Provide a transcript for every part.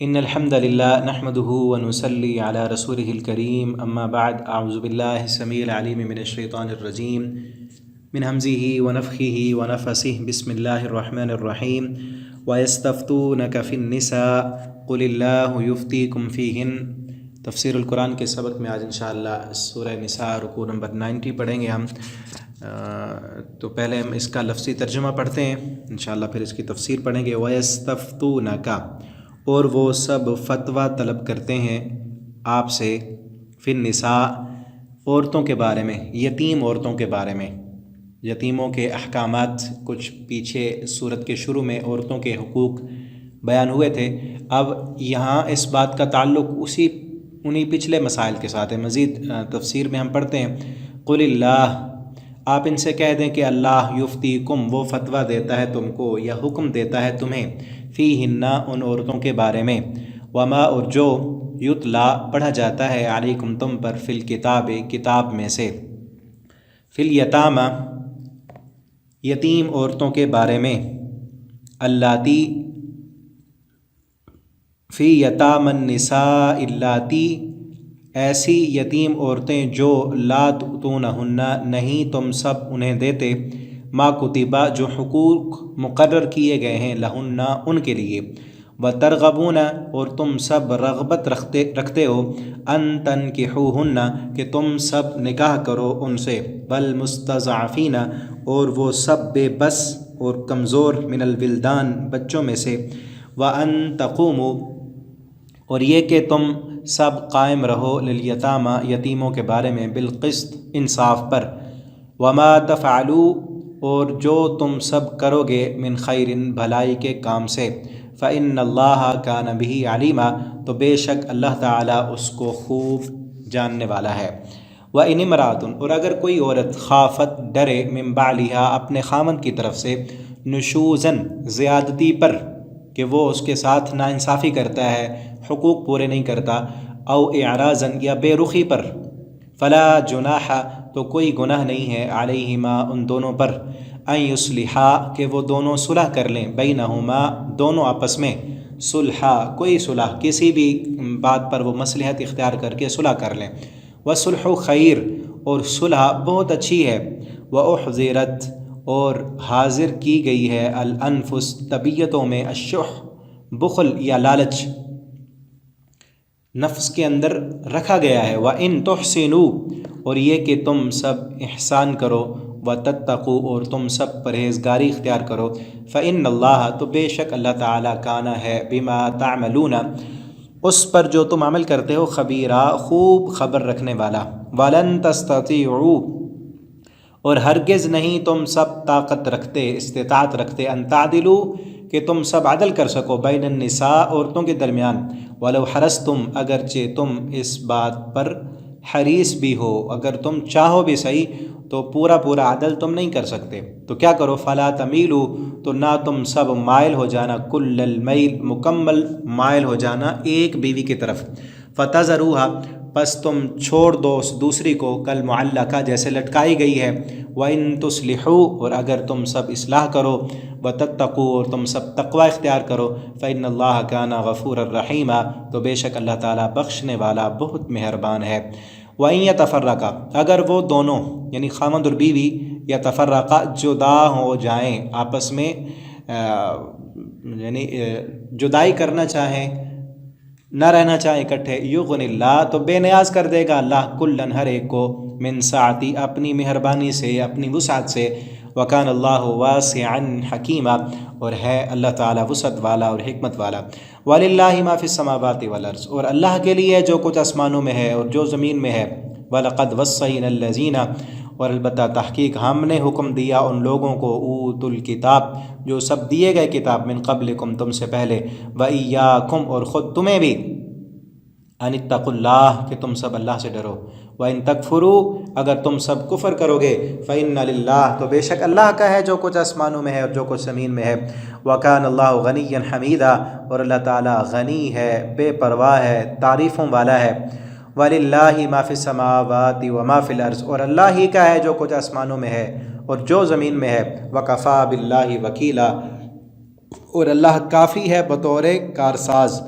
ان الحمد للہ نحمده ونصلی علی رسوله الکریم اما بعد اعوذ باللہ السمیع العلیم من الشیطان الرجیم من همزه ونفخه ونفثه بسم اللہ الرحمن الرحیم وَيَسْتَفْتُونَكَ فِي النِّسَاءِ قُلِ اللَّهُ يُفْتِيكُمْ فِيهِنَّ۔ تفسیر القرآن کے سبق میں آج انشاءاللہ سورہ نساء رکوع نمبر 90 پڑھیں گے ہم۔ تو پہلے ہم اس کا لفظی ترجمہ پڑھتے ہیں، انشاءاللہ پھر اس کی تفسیر پڑھیں گے۔ وَيَسْتَفْتُونَكَ، اور وہ سب فتویٰ طلب کرتے ہیں آپ سے، فی النساء، عورتوں کے بارے میں، یتیم عورتوں کے بارے میں۔ یتیموں کے احکامات کچھ پیچھے سورت کے شروع میں عورتوں کے حقوق بیان ہوئے تھے، اب یہاں اس بات کا تعلق انہی پچھلے مسائل کے ساتھ ہے۔ مزید تفسیر میں ہم پڑھتے ہیں، قل اللہ، آپ ان سے کہہ دیں کہ اللہ یفتیکم، وہ فتویٰ دیتا ہے تم کو یا حکم دیتا ہے تمہیں، فیہن، ان عورتوں کے بارے میں، وما، اور جو، یتلا، پڑھا جاتا ہے، علیکم، تم پر، فی الکتاب، کتاب میں سے، فی الیتامہ، یتیم عورتوں کے بارے میں، اللاتی، فی یتام النساء اللاتی، ایسی یتیم عورتیں جو لا تؤتونہن، نہیں تم سب انہیں دیتے، ما کتبہ، جو حقوق مقرر کیے گئے ہیں، لہن، ان کے لیے، وترغبون، اور تم سب رغبت رکھتے ہو، ان تنکحوہن، کہ تم سب نکاح کرو ان سے، والمستضعفین، اور وہ سب بے بس اور کمزور، من الولدان، بچوں میں سے، وان تقوموا، اور یہ کہ تم سب قائم رہو، للیتامہ، یتیموں کے بارے میں، بالقسط، انصاف پر، وما تفعلوا، اور جو تم سب کرو گے، من خیر، بھلائی کے کام سے، فإن اللہ کان بہ علیما، تو بے شک اللہ تعالیٰ اس کو خوب جاننے والا ہے۔ وإن امرأۃ، اور اگر کوئی عورت، خافت، ڈرے، من بعلہا، اپنے خامن کی طرف سے، نشوزن، زیادتی پر، کہ وہ اس کے ساتھ ناانصافی کرتا ہے، حقوق پورے نہیں کرتا، او اعراضاً، یا بے رخی پر، فلا جناح، تو کوئی گناہ نہیں ہے، علیہما، ان دونوں پر، ان یصلحا، کہ وہ دونوں صلح کر لیں، بینہما، دونوں آپس میں، صلحا، کوئی صلح، کسی بھی بات پر وہ مصلحت اختیار کر کے صلح کر لیں، والصلح خیر، اور صلح بہت اچھی ہے، واحضرت، اور حاضر کی گئی ہے، الانفس، طبیعتوں میں، الشح، بخل یا لالچ، نفس کے اندر رکھا گیا ہے، وَإِن تُحْسِنُوا، اور یہ کہ تم سب احسان کرو، وَتَتَّقُوا، اور تم سب پرہیزگاری اختیار کرو، فَإِنَّ اللَّهَ، تو بے شک اللہ تعالیٰ، کانا ہے، بما تعملون، اس پر جو تم عمل کرتے ہو، خبیرہ، خوب خبر رکھنے والا، وَلَن تَسْتَطِيعُوا، اور ہرگز نہیں تم سب طاقت رکھتے، استطاعت رکھتے، ان تعدلوا، کہ تم سب عدل کر سکو، بین النساء، عورتوں کے درمیان، ولو حرصتم، اگرچہ تم اس بات پر حریص بھی ہو، اگر تم چاہو بھی صحیح تو پورا عدل تم نہیں کر سکتے، تو کیا کرو، فلا تمیلوا، تو نہ تم سب مائل ہو جانا، کل المیل، مکمل مائل ہو جانا ایک بیوی کی طرف، فتذروہا، پس تم چھوڑ دو اس دوسری کو، کل معلقہ، جیسے لٹکائی گئی ہے، وَإِن تُصْلِحُوا، اور اگر تم سب اصلاح کرو، وَتَتَّقُوا، اور تم سب تقوی اختیار کرو، فَإِنَّ اللَّهَ كَانَ غَفُورًا رَحِيمًا، تو بے شک اللہ تعالیٰ بخشنے والا، بہت مہربان ہے۔ وَإِن يَتَفَرَّقَا، اگر وہ دونوں، یعنی خامند اور بیوی، یتفرقا، جدا ہو جائیں، آپس میں یعنی جدائی کرنا چاہیں، نہ رہنا چاہیں اکٹھے، یغنی اللہ، تو بے نیاز کر دے گا اللہ، کلن، ہر ایک کو، من سعتی، اپنی مہربانی سے، اپنی وسعت سے، وکان اللہ واسعا حکیما، اور ہے اللہ تعالیٰ وسعت والا اور حکمت والا، وللہ ما فی السماوات والارض، اور اللہ کے لیے جو کچھ آسمانوں میں ہے اور جو زمین میں ہے، وَلَقَدْ وَصَّيْنَا الَّذِينَ، اور البتہ تحقیق ہم نے حکم دیا ان لوگوں کو، اوتوا الکتاب، جو سب دیے گئے کتاب، من قبلکم، تم سے پہلے، وَإِيَّاكُمْ، اور خود تمہیں بھی، ان اتقوا اللہ، کہ تم سب اللہ سے ڈرو، وَإِن تَكْفُرُوا، اگر تم سب کفر کرو گے، فَإِنَّ لِلَّهِ، تو بے شک اللہ کا ہے جو کچھ آسمانوں میں ہے اور جو کچھ زمین میں ہے، وَكَانَ اللَّهُ غَنِيًّا حَمِيدًا، اور اللہ تعالیٰ غنی ہے، بے پرواہ ہے، تعریفوں والا ہے، وَلِلَّهِ مَا فِي السَّمَاوَاتِ وَمَا فِي الْأَرْضِ، اور اللہ ہی کا ہے جو کچھ آسمانوں میں ہے اور جو زمین میں ہے، وَكَفَى بِاللَّهِ وَكِيلًا، اور اللہ کافی ہے بطور کارساز،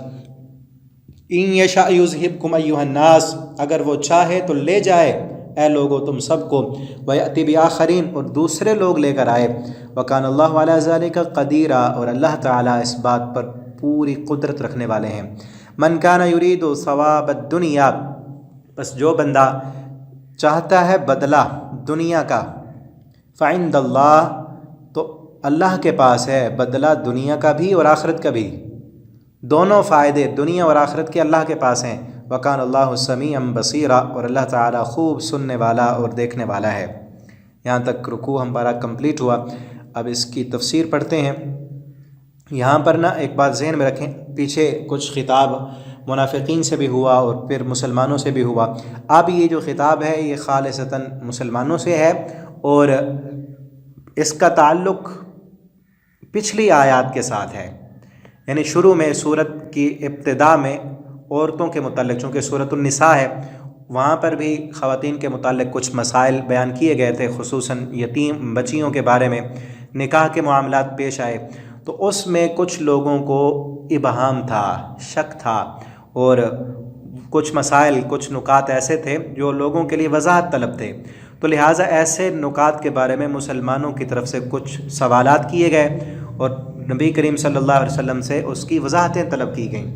ان یشاء یذہبکم ایھا الناس، اگر وہ چاہے تو لے جائے اے لوگو تم سب کو، ویأتی بآخرین، اور دوسرے لوگ لے کر آئے، وکان اللہ علی ذلک قدیرا، اور اللہ تعالیٰ اس بات پر پوری قدرت رکھنے والے ہیں۔ من کان یرید ثواب الدنیا، بس جو بندہ چاہتا ہے بدلہ دنیا کا، فعند اللہ، تو اللہ کے پاس ہے بدلہ دنیا کا بھی اور آخرت کا بھی، دونوں فائدے دنیا اور آخرت کے اللہ کے پاس ہیں۔ وکان اللہ سمیعا بصیرا، اور اللہ تعالیٰ خوب سننے والا اور دیکھنے والا ہے۔ یہاں تک رکوع ہمارا کمپلیٹ ہوا۔ اب اس کی تفسیر پڑھتے ہیں۔ یہاں پر ایک بات ذہن میں رکھیں، پیچھے کچھ خطاب منافقین سے بھی ہوا اور پھر مسلمانوں سے بھی ہوا۔ اب یہ جو خطاب ہے یہ خالصتاً مسلمانوں سے ہے، اور اس کا تعلق پچھلی آیات کے ساتھ ہے۔ یعنی شروع میں سورت کی ابتدا میں عورتوں کے متعلق، چونکہ سورۃ النساء ہے، وہاں پر بھی خواتین کے متعلق کچھ مسائل بیان کیے گئے تھے، خصوصاً یتیم بچیوں کے بارے میں نکاح کے معاملات پیش آئے، تو اس میں کچھ لوگوں کو ابہام تھا، شک تھا، اور کچھ مسائل، کچھ نکات ایسے تھے جو لوگوں کے لیے وضاحت طلب تھے، تو لہٰذا ایسے نکات کے بارے میں مسلمانوں کی طرف سے کچھ سوالات کیے گئے اور نبی کریم صلی اللہ علیہ وسلم سے اس کی وضاحتیں طلب کی گئیں۔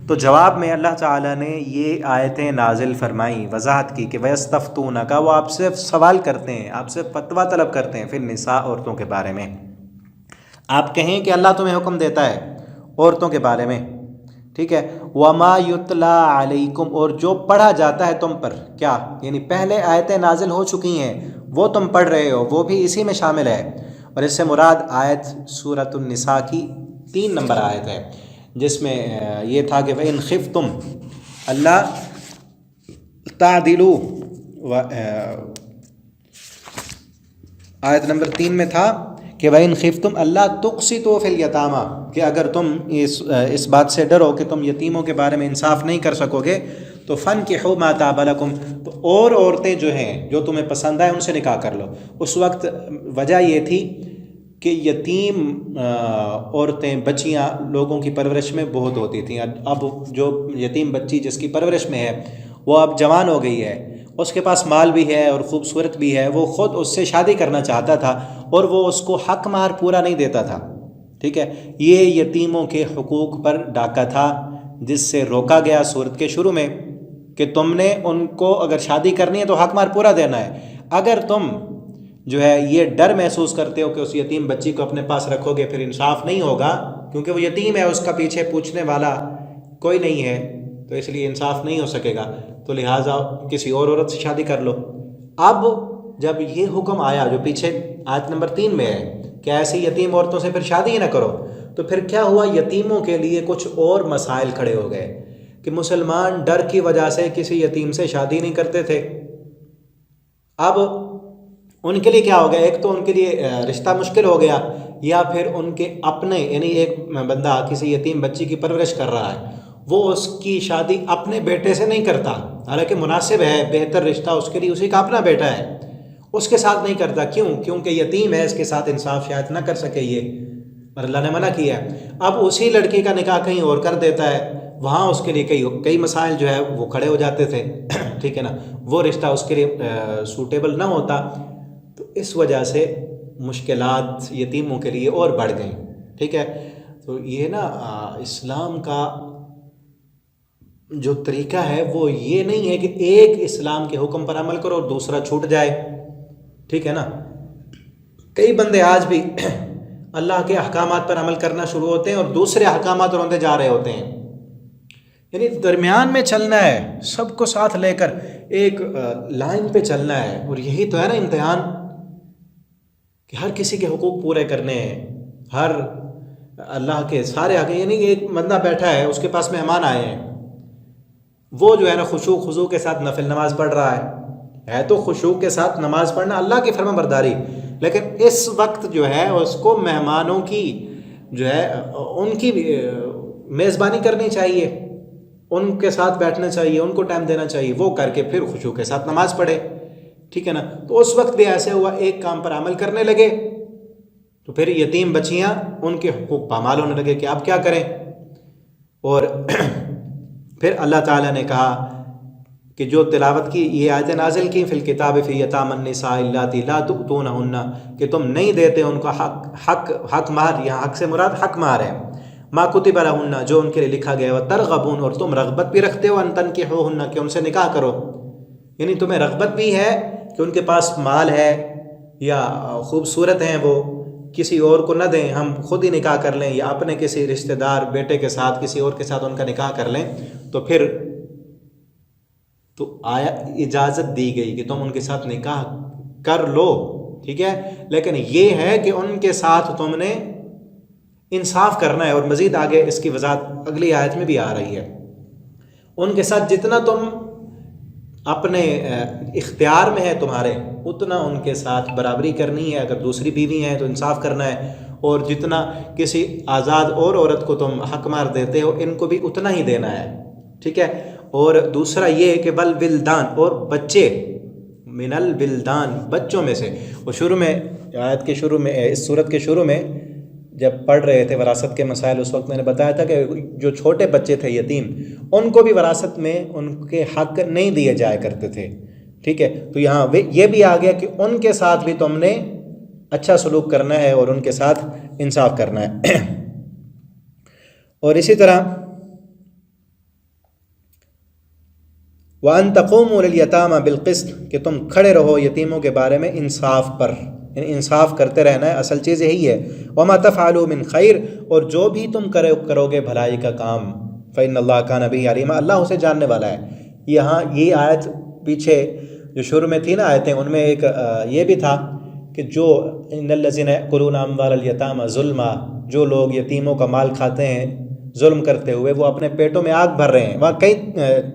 تو جواب میں اللہ تعالیٰ نے یہ آیتیں نازل فرمائیں، وضاحت کی کہ وَيَسْتَفْتُونَكَ، وہ آپ سے سوال کرتے ہیں، آپ سے فتویٰ طلب کرتے ہیں، پھر نساء، عورتوں کے بارے میں۔ آپ کہیں کہ اللہ تمہیں حکم دیتا ہے عورتوں کے بارے میں، ٹھیک ہے، وَمَا يُتْلَى عَلَيْكُمْ، اور جو پڑھا جاتا ہے تم پر، کیا یعنی پہلے آیتیں نازل ہو چکی ہیں وہ تم پڑھ رہے ہو، وہ بھی اسی میں شامل ہے۔ اور اس سے مراد آیت سورۃ النساء کی 3 نمبر آیت ہے، جس میں یہ تھا کہ وَإِنْ خِفْتُمْ اللہ تعدلوا، آیت نمبر 3 میں تھا کہ وَإِنْ خِفْتُمْ اللہ تُقْسِطُوا فِي الْيَتَامَى، کہ اگر تم اس بات سے ڈرو کہ تم یتیموں کے بارے میں انصاف نہیں کر سکو گے، تو فَانْكِحُوا مَا طَابَ لَكُمْ، تو اور عورتیں جو ہیں جو تمہیں پسند آئے ان سے نکاح کر لو۔ اس وقت وجہ یہ تھی کہ یتیم عورتیں، بچیاں لوگوں کی پرورش میں بہت ہوتی تھیں۔ اب جو یتیم بچی جس کی پرورش میں ہے وہ اب جوان ہو گئی ہے، اس کے پاس مال بھی ہے اور خوبصورت بھی ہے، وہ خود اس سے شادی کرنا چاہتا تھا اور وہ اس کو حق مہر پورا نہیں دیتا تھا، ٹھیک ہے۔ یہ یتیموں کے حقوق پر ڈاکہ تھا، جس سے روکا گیا سورت کے شروع میں کہ تم نے ان کو اگر شادی کرنی ہے تو حق مہر پورا دینا ہے۔ اگر تم جو ہے یہ ڈر محسوس کرتے ہو کہ اس یتیم بچی کو اپنے پاس رکھو گے پھر انصاف نہیں ہوگا، کیونکہ وہ یتیم ہے، اس کا پیچھے پوچھنے والا کوئی نہیں ہے، تو اس لیے انصاف نہیں ہو سکے گا، تو لہٰذا کسی اور عورت سے شادی کر لو۔ اب جب یہ حکم آیا جو پیچھے آیت نمبر 3 میں ہے کہ ایسی یتیم عورتوں سے پھر شادی ہی نہ کرو، تو پھر کیا ہوا، یتیموں کے لیے کچھ اور مسائل کھڑے ہو گئے کہ مسلمان ڈر کی وجہ سے کسی یتیم سے شادی نہیں کرتے تھے۔ اب ان کے لیے کیا ہو گیا، ایک تو ان کے لیے رشتہ مشکل ہو گیا، یا پھر ان کے اپنے، یعنی ایک بندہ کسی یتیم بچی کی پرورش کر رہا ہے، وہ اس کی شادی اپنے بیٹے سے نہیں کرتا، حالانکہ مناسب ہے، بہتر رشتہ اس کے لیے اسی کا اپنا بیٹا ہے، اس کے ساتھ نہیں کرتا۔ کیوں؟ کیونکہ یتیم ہے، اس کے ساتھ انصاف شاید نہ کر سکے یہ، اور اللہ نے منع کیا ہے۔ اب اسی لڑکی کا نکاح کہیں اور کر دیتا ہے، وہاں اس کے لیے کئی مسائل جو ہے وہ کھڑے ہو جاتے تھے، ٹھیک ہے نا، وہ رشتہ اس کے لیے سوٹیبل نہ ہوتا، تو اس وجہ سے مشکلات یتیموں کے لیے اور بڑھ گئیں، ٹھیک ہے۔ تو یہ نا اسلام کا جو طریقہ ہے وہ یہ نہیں ہے کہ ایک اسلام کے حکم پر عمل کرو اور دوسرا چھوٹ جائے، ٹھیک ہے نا۔ کئی بندے آج بھی اللہ کے احکامات پر عمل کرنا شروع ہوتے ہیں اور دوسرے احکامات روندے جا رہے ہوتے ہیں، یعنی درمیان میں چلنا ہے، سب کو ساتھ لے کر ایک لائن پہ چلنا ہے، اور یہی تو ہے نا امتحان، کہ ہر کسی کے حقوق پورے کرنے ہیں، ہر اللہ کے سارے حق، یعنی ایک بندہ بیٹھا ہے، اس کے پاس مہمان آئے ہیں، وہ جو ہے نا خشوع خضوع کے ساتھ نفل نماز پڑھ رہا ہے تو خشوع کے ساتھ نماز پڑھنا اللہ کی فرما برداری، لیکن اس وقت جو ہے اس کو مہمانوں کی جو ہے ان کی میزبانی کرنی چاہیے، ان کے ساتھ بیٹھنا چاہیے، ان کو ٹائم دینا چاہیے، وہ کر کے پھر خشوع کے ساتھ نماز پڑھے، ٹھیک ہے نا۔ تو اس وقت بھی ایسے ہوا، ایک کام پر عمل کرنے لگے تو پھر یتیم بچیاں ان کے حقوق پامال ہونے لگے کہ آپ کیا کریں، اور پھر اللہ تعالیٰ نے کہا کہ جو تلاوت کی یہ آیتیں نازل کی فی الکتاب فی یتامی النساء اللاتی لا تؤتونہن، کہ تم نہیں دیتے ان کا حق مہر، یہاں حق سے مراد حق مہر ہے، ما کتب لہن، جو ان کے لیے لکھا گیا، وترغبون، اور تم رغبت بھی رکھتے ہو، ان تنکحوہن، کہ ان سے نکاح کرو، یعنی تمہیں رغبت بھی ہے کہ ان کے پاس مال ہے یا خوبصورت ہیں وہ، کسی اور کو نہ دیں، ہم خود ہی نکاح کر لیں، یا اپنے کسی رشتہ دار بیٹے کے ساتھ کسی اور کے ساتھ ان کا نکاح کر لیں، تو پھر تو اجازت دی گئی کہ تم ان کے ساتھ نکاح کر لو، ٹھیک ہے، لیکن یہ ہے کہ ان کے ساتھ تم نے انصاف کرنا ہے، اور مزید آگے اس کی وضاحت اگلی آیت میں بھی آ رہی ہے۔ ان کے ساتھ جتنا تم اپنے اختیار میں ہے تمہارے، اتنا ان کے ساتھ برابری کرنی ہے، اگر دوسری بیوی ہیں تو انصاف کرنا ہے، اور جتنا کسی آزاد اور عورت کو تم حق مہر دیتے ہو ان کو بھی اتنا ہی دینا ہے، ٹھیک ہے۔ اور دوسرا یہ کہ بل ولدان، اور بچے، من الولدان، بچوں میں سے، وہ شروع میں آیت کے شروع میں، اس صورت کے شروع میں جب پڑھ رہے تھے وراثت کے مسائل، اس وقت میں نے بتایا تھا کہ جو چھوٹے بچے تھے یتیم، ان کو بھی وراثت میں ان کے حق نہیں دیے جایا کرتے تھے، ٹھیک ہے۔ تو یہاں یہ بھی آ گیا کہ ان کے ساتھ بھی تم نے اچھا سلوک کرنا ہے اور ان کے ساتھ انصاف کرنا ہے۔ اور اسی طرح وَأَن تَقُومُوا لِلْيَتَامَى بِالْقِسْطِ، کہ تم کھڑے رہو یتیموں کے بارے میں انصاف پر، یعنی انصاف کرتے رہنا ہے، اصل چیز یہی ہے۔ وَمَا تَفْعَلُوا مِنْ خَيْرٍ، اور جو بھی تم کرو گے بھلائی کا کام، فَإِنَّ اللَّهَ كَانَ بِهِ عَلِيمًا، اللہ اسے جاننے والا ہے۔ یہاں یہ آیت پیچھے جو شروع میں تھی نا آیتیں، ان میں ایک یہ بھی تھا کہ جو ان الذین یأکلون اموال الیتامی ظلما، جو لوگ یتیموں کا مال کھاتے ہیں ظلم کرتے ہوئے، وہ اپنے پیٹوں میں آگ بھر رہے ہیں۔ وہاں کئی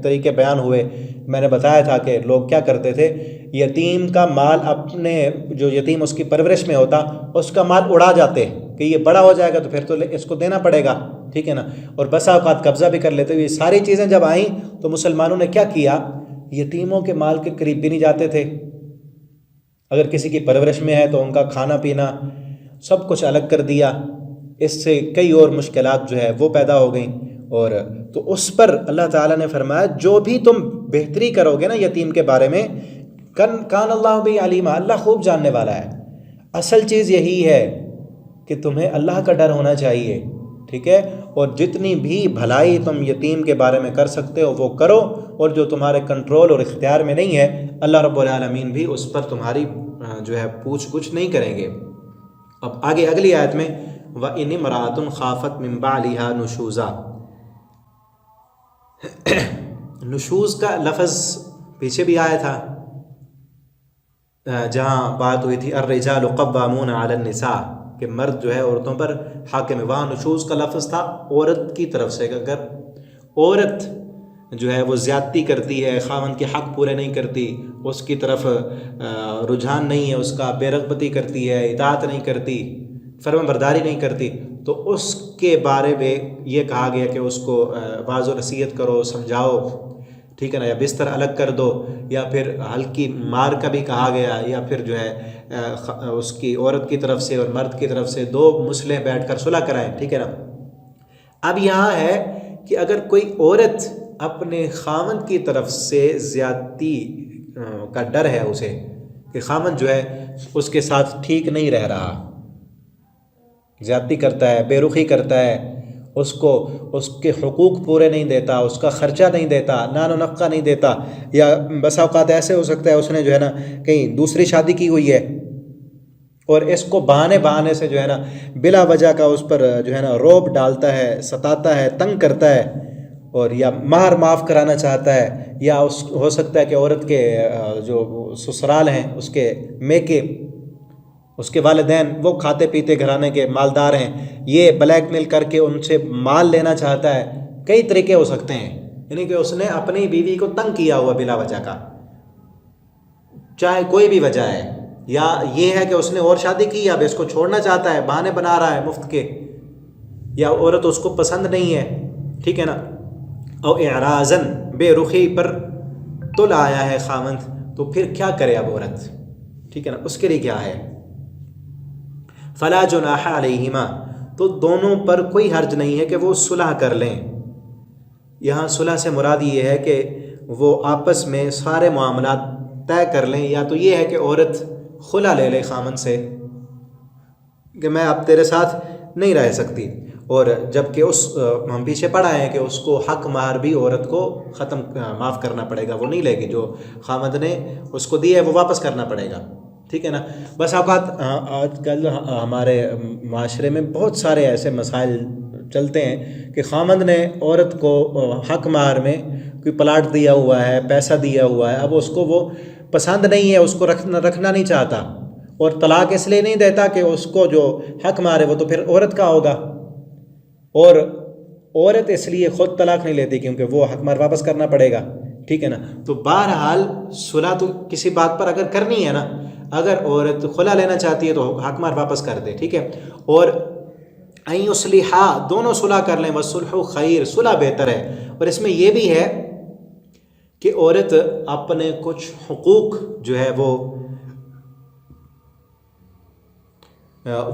طریقے بیان ہوئے، میں نے بتایا تھا کہ لوگ کیا کرتے تھے، یتیم کا مال، اپنے جو یتیم اس کی پرورش میں ہوتا اس کا مال اڑا جاتے کہ یہ بڑا ہو جائے گا تو پھر تو اس کو دینا پڑے گا، ٹھیک ہے نا، اور بسا اوقات قبضہ بھی کر لیتے۔ یہ ساری چیزیں جب آئیں تو مسلمانوں نے کیا کیا، یتیموں کے مال کے قریب بھی نہیں جاتے تھے۔ اگر کسی کی پرورش میں ہے تو ان کا کھانا پینا سب کچھ الگ کر دیا، اس سے کئی اور مشکلات جو ہے وہ پیدا ہو گئیں۔ اور تو اس پر اللہ تعالیٰ نے فرمایا جو بھی تم بہتری کرو گے نا یتیم کے بارے میں، کان اللہ بہ علیما، اللہ خوب جاننے والا ہے۔ اصل چیز یہی ہے کہ تمہیں اللہ کا ڈر ہونا چاہیے، ٹھیک ہے، اور جتنی بھی بھلائی تم یتیم کے بارے میں کر سکتے ہو وہ کرو، اور جو تمہارے کنٹرول اور اختیار میں نہیں ہے اللہ رب العالمین بھی اس پر تمہاری جو ہے پوچھ گچھ نہیں کریں گے۔ اب آگے اگلی آیت میں وَإِنِ امْرَأَةٌ خَافَتْ مِنْ بَعْلِهَا نُشُوزًا، نشوز کا لفظ پیچھے بھی آیا تھا جہاں بات ہوئی تھی الرجال قوامون علی النساء، کہ مرد جو ہے عورتوں پر حاکم ہے، وہاں نشوز کا لفظ تھا عورت کی طرف سے، کہ اگر عورت جو ہے وہ زیادتی کرتی ہے، خاوند کے حق پورے نہیں کرتی، اس کی طرف رجحان نہیں ہے اس کا، بے رغبتی کرتی ہے، اطاعت نہیں کرتی، فرمان برداری نہیں کرتی، تو اس کے بارے میں یہ کہا گیا کہ اس کو واعظ و نصیحت کرو، سمجھاؤ، ٹھیک ہے نا، یا بستر الگ کر دو، یا پھر ہلکی مار کا بھی کہا گیا، یا پھر جو ہے اس کی عورت کی طرف سے اور مرد کی طرف سے دو مصلح بیٹھ کر صلح کرائیں، ٹھیک ہے نا۔ اب یہاں ہے کہ اگر کوئی عورت اپنے خاوند کی طرف سے زیادتی کا ڈر ہے اسے، کہ خاوند جو ہے اس کے ساتھ ٹھیک نہیں رہ رہا، زیادتی کرتا ہے، بے رخی کرتا ہے، اس کو اس کے حقوق پورے نہیں دیتا، اس کا خرچہ نہیں دیتا، نان و نفقہ نہیں دیتا، یا بسا اوقات ایسے ہو سکتا ہے اس نے جو ہے نا کہیں دوسری شادی کی ہوئی ہے اور اس کو بہانے سے جو ہے نا بلا وجہ کا اس پر جو ہے نا روب ڈالتا ہے، ستاتا ہے، تنگ کرتا ہے، اور یا مہر معاف کرانا چاہتا ہے، یا ہو سکتا ہے کہ عورت کے جو سسرال ہیں اس کے میکے، اس کے والدین وہ کھاتے پیتے گھرانے کے مالدار ہیں، یہ بلیک میل کر کے ان سے مال لینا چاہتا ہے، کئی طریقے ہو سکتے ہیں، یعنی کہ اس نے اپنی بیوی کو تنگ کیا ہوا بلا وجہ کا، چاہے کوئی بھی وجہ ہے، یا یہ ہے کہ اس نے اور شادی کی، اب اس کو چھوڑنا چاہتا ہے، بہانے بنا رہا ہے مفت کے، یا عورت اس کو پسند نہیں ہے، ٹھیک ہے نا، او اعراضاً، بے رخی پر تل آیا ہے خاوند، تو پھر کیا کرے اب عورت، ٹھیک ہے نا، اس کے لیے کیا ہے، فلا جناح علیہما، تو دونوں پر کوئی حرج نہیں ہے کہ وہ صلح کر لیں، یہاں صلح سے مراد یہ ہے کہ وہ آپس میں سارے معاملات طے کر لیں، یا تو یہ ہے کہ عورت خلا لے لے خامن سے کہ میں اب تیرے ساتھ نہیں رہ سکتی، اور جب کہ ہم پیچھے پڑھا ہے کہ اس کو حق مہر بھی عورت کو معاف کرنا پڑے گا، وہ نہیں لے گی، جو خامد نے اس کو دی ہے وہ واپس کرنا پڑے گا، ٹھیک ہے نا۔ بس اوقات آج کل ہمارے معاشرے میں بہت سارے ایسے مسائل چلتے ہیں کہ خامد نے عورت کو حق مہر میں کوئی پلاٹ دیا ہوا ہے، پیسہ دیا ہوا ہے، اب اس کو وہ پسند نہیں ہے، اس کو رکھنا نہیں چاہتا، اور طلاق اس لیے نہیں دیتا کہ اس کو جو حق مہر ہے وہ تو پھر عورت کا ہوگا، اور عورت اس لیے خود طلاق نہیں لیتی کیونکہ وہ حق مہر واپس کرنا پڑے گا، ٹھیک ہے نا۔ تو بہرحال صلح تو کسی بات پر اگر کرنی ہے نا، اگر عورت خلا لینا چاہتی ہے تو حق مہر واپس کر دے، ٹھیک ہے، اور این اصلحا، دونوں صلح کر لیں، والصلح خیر، صلح بہتر ہے۔ اور اس میں یہ بھی ہے کہ عورت اپنے کچھ حقوق جو ہے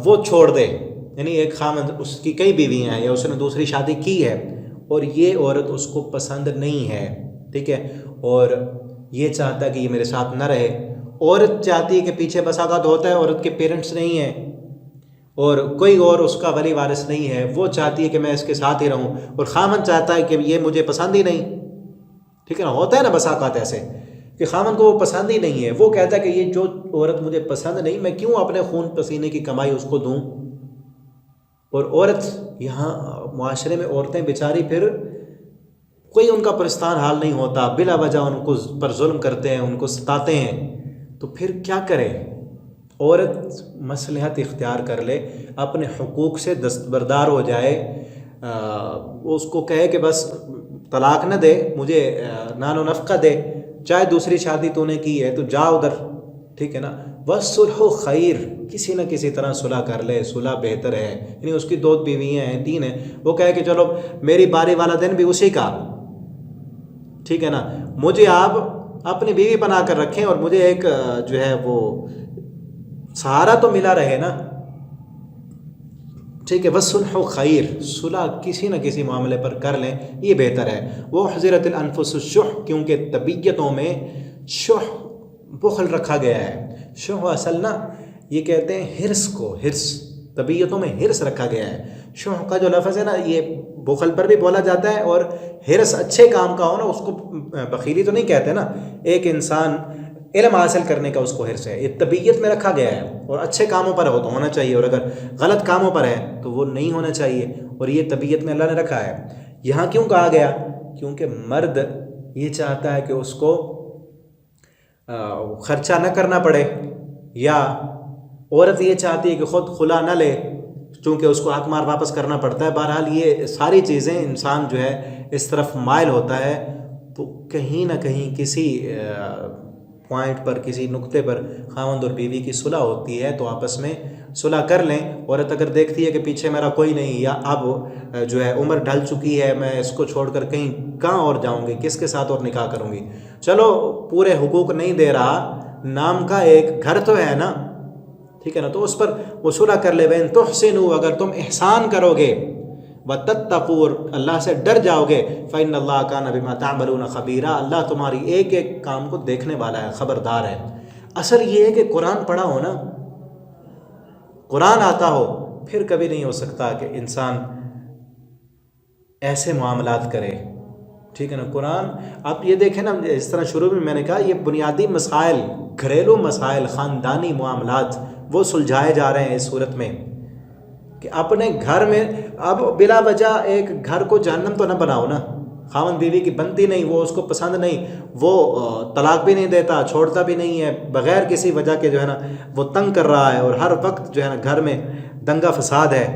وہ چھوڑ دے، یعنی ایک خامد، اس کی کئی بیویاں ہیں یا اس نے دوسری شادی کی ہے اور یہ عورت اس کو پسند نہیں ہے، ٹھیک ہے، اور یہ چاہتا ہے کہ یہ میرے ساتھ نہ رہے، عورت چاہتی ہے کہ پیچھے بس اوقات ہوتا ہے عورت کے پیرنٹس نہیں ہیں اور کوئی اور اس کا ولی وارث نہیں ہے، وہ چاہتی ہے کہ میں اس کے ساتھ ہی رہوں، اور خامن چاہتا ہے کہ یہ مجھے پسند ہی نہیں، ٹھیک ہے نا، ہوتا ہے نا بس اوقات ایسے کہ خامن کو وہ پسند ہی نہیں ہے، وہ کہتا ہے کہ یہ جو عورت مجھے پسند نہیں، میں کیوں اپنے خون پسینے کی کمائی اس کو دوں۔ اور عورت یہاں معاشرے میں عورتیں بیچاری پھر کوئی ان کا پرستان حال نہیں ہوتا، بلا وجہ ان کو پر ظلم کرتے ہیں، ان کو ستاتے ہیں، تو پھر کیا کرے؟ عورت مصلحت اختیار کر لے، اپنے حقوق سے دستبردار ہو جائے، اس کو کہے کہ بس طلاق نہ دے، مجھے نان و نفقہ دے، چاہے دوسری شادی تو نے کی ہے تو جا ادھر، ٹھیک ہے نا۔ والصلح خیر، کسی نہ کسی طرح صلح کر لے، صلح بہتر ہے، یعنی اس کی 2 بیویاں ہیں، 3 ہیں، وہ کہے کہ چلو میری باری والا دن بھی اسی کا، ٹھیک ہے نا، مجھے آپ اپنی بیوی بنا کر رکھیں اور مجھے ایک جو ہے وہ سہارا تو ملا رہے نا، ٹھیک ہے۔ والصلح خیر، صلح کسی نہ کسی معاملے پر کر لیں، یہ بہتر ہے۔ وأحضرت الانفس الشح، کیونکہ طبیعتوں میں شح، بخل رکھا گیا ہے۔ شح اصل نا یہ کہتے ہیں ہرس کو، ہرس، طبیعتوں میں ہرس رکھا گیا ہے۔ شح کا جو لفظ ہے نا یہ بخل پر بھی بولا جاتا ہے، اور ہرس اچھے کام کا ہو نا اس کو بخیلی تو نہیں کہتے نا، ایک انسان علم حاصل کرنے کا اس کو حرص ہے، یہ طبیعت میں رکھا گیا ہے، اور اچھے کاموں پر ہو تو ہونا چاہیے، اور اگر غلط کاموں پر ہے تو وہ نہیں ہونا چاہیے، اور یہ طبیعت میں اللہ نے رکھا ہے۔ یہاں کیوں کہا گیا؟ کیونکہ مرد یہ چاہتا ہے کہ اس کو خرچہ نہ کرنا پڑے، یا عورت یہ چاہتی ہے کہ خود خلا نہ لے چونکہ اس کو حق مہر واپس کرنا پڑتا ہے۔ بہرحال یہ ساری چیزیں انسان جو ہے اس طرف مائل ہوتا ہے، تو کہیں نہ کہیں کسی پوائنٹ پر، کسی نقطے پر خاوند اور بیوی کی صلح ہوتی ہے تو آپس میں صلح کر لیں۔ عورت اگر دیکھتی ہے کہ پیچھے میرا کوئی نہیں، یا اب جو ہے عمر ڈھل چکی ہے، میں اس کو چھوڑ کر کہاں اور جاؤں گی، کس کے ساتھ اور نکاح کروں گی، چلو پورے حقوق نہیں دے رہا، نام کا ایک گھر تو ہے نا، ٹھیک ہے نا، تو اس پر وہ صلح کر لے۔ وَإِن تُحْسِنُوا، اگر تم احسان کرو گے، وَتَتَّقُوا، اللہ سے ڈر جاؤ گے، فَإِنَّ اللَّهَ كَانَ بِمَا تَعْمَلُونَ خَبِيرًا، اللہ تمہاری ایک ایک کام کو دیکھنے والا ہے، خبردار ہے۔ اصل یہ ہے کہ قرآن پڑھا ہو نا، قرآن آتا ہو، پھر کبھی نہیں ہو سکتا کہ انسان ایسے معاملات کرے، ٹھیک ہے نا۔ قرآن آپ یہ دیکھیں نا، اس طرح شروع میں نے کہا یہ بنیادی مسائل، گھریلو مسائل، خاندانی معاملات وہ سلجھائے جا رہے ہیں اس صورت میں، کہ اپنے گھر میں اب بلا وجہ ایک گھر کو جہنم تو نہ بناؤ نا۔ خاوند بیوی کی بنتی نہیں، وہ اس کو پسند نہیں، وہ طلاق بھی نہیں دیتا، چھوڑتا بھی نہیں ہے، بغیر کسی وجہ کے جو ہے نا وہ تنگ کر رہا ہے، اور ہر وقت جو ہے نا گھر میں دنگا فساد ہے،